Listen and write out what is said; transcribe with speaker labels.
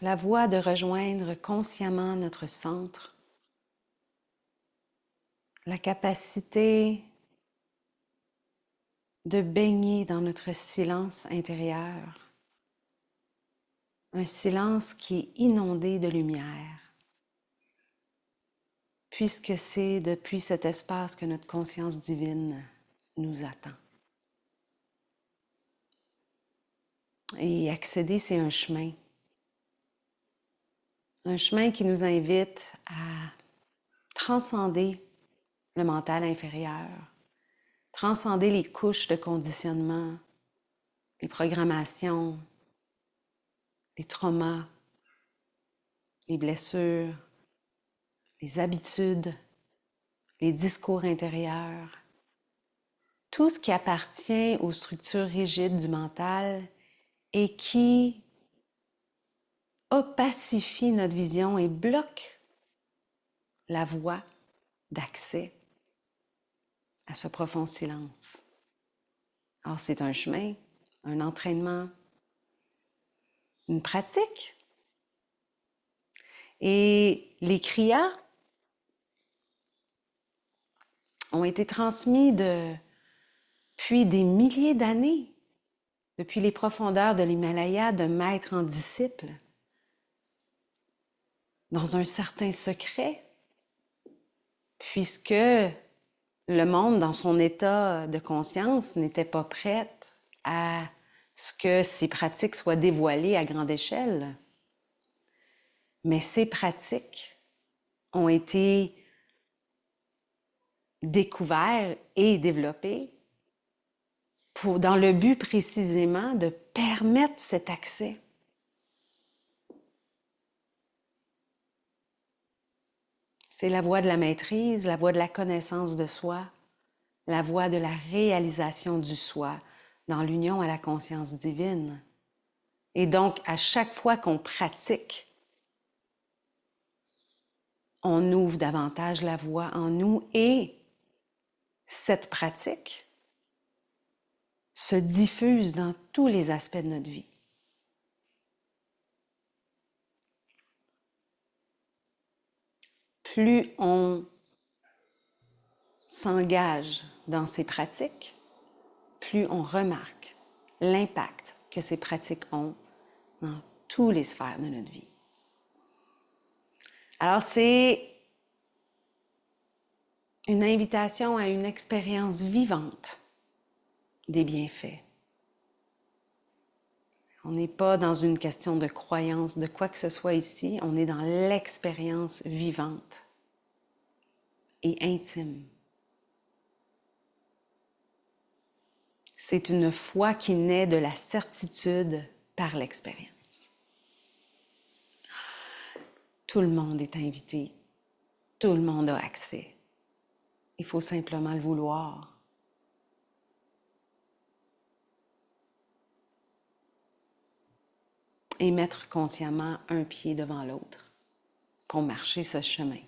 Speaker 1: la voie de rejoindre consciemment notre centre, la capacité de baigner dans notre silence intérieur, un silence qui est inondé de lumière, puisque c'est depuis cet espace que notre conscience divine nous attend. Et y accéder, c'est un chemin qui nous invite à transcender le mental inférieur, transcender les couches de conditionnement, les programmations, les traumas, les blessures, les habitudes, les discours intérieurs, tout ce qui appartient aux structures rigides du mental et qui opacifie notre vision et bloque la voie d'accès à ce profond silence. Alors, c'est un chemin, un entraînement, une pratique. Et les kriyas ont été transmis depuis des milliers d'années, depuis les profondeurs de l'Himalaya, de maître en disciple, dans un certain secret, puisque le monde, dans son état de conscience, n'était pas prêt à ce que ces pratiques soient dévoilées à grande échelle. Mais ces pratiques ont été découvertes et développées dans le but précisément de permettre cet accès. C'est la voie de la maîtrise, la voie de la connaissance de soi, la voie de la réalisation du soi dans l'union à la conscience divine. Et donc, à chaque fois qu'on pratique, on ouvre davantage la voie en nous et cette pratique se diffuse dans tous les aspects de notre vie. Plus on s'engage dans ces pratiques, plus on remarque l'impact que ces pratiques ont dans toutes les sphères de notre vie. Alors, c'est une invitation à une expérience vivante des bienfaits. On n'est pas dans une question de croyance de quoi que ce soit ici, on est dans l'expérience vivante et intime. C'est une foi qui naît de la certitude par l'expérience. Tout le monde est invité, tout le monde a accès. Il faut simplement le vouloir. Et mettre consciemment un pied devant l'autre pour marcher ce chemin.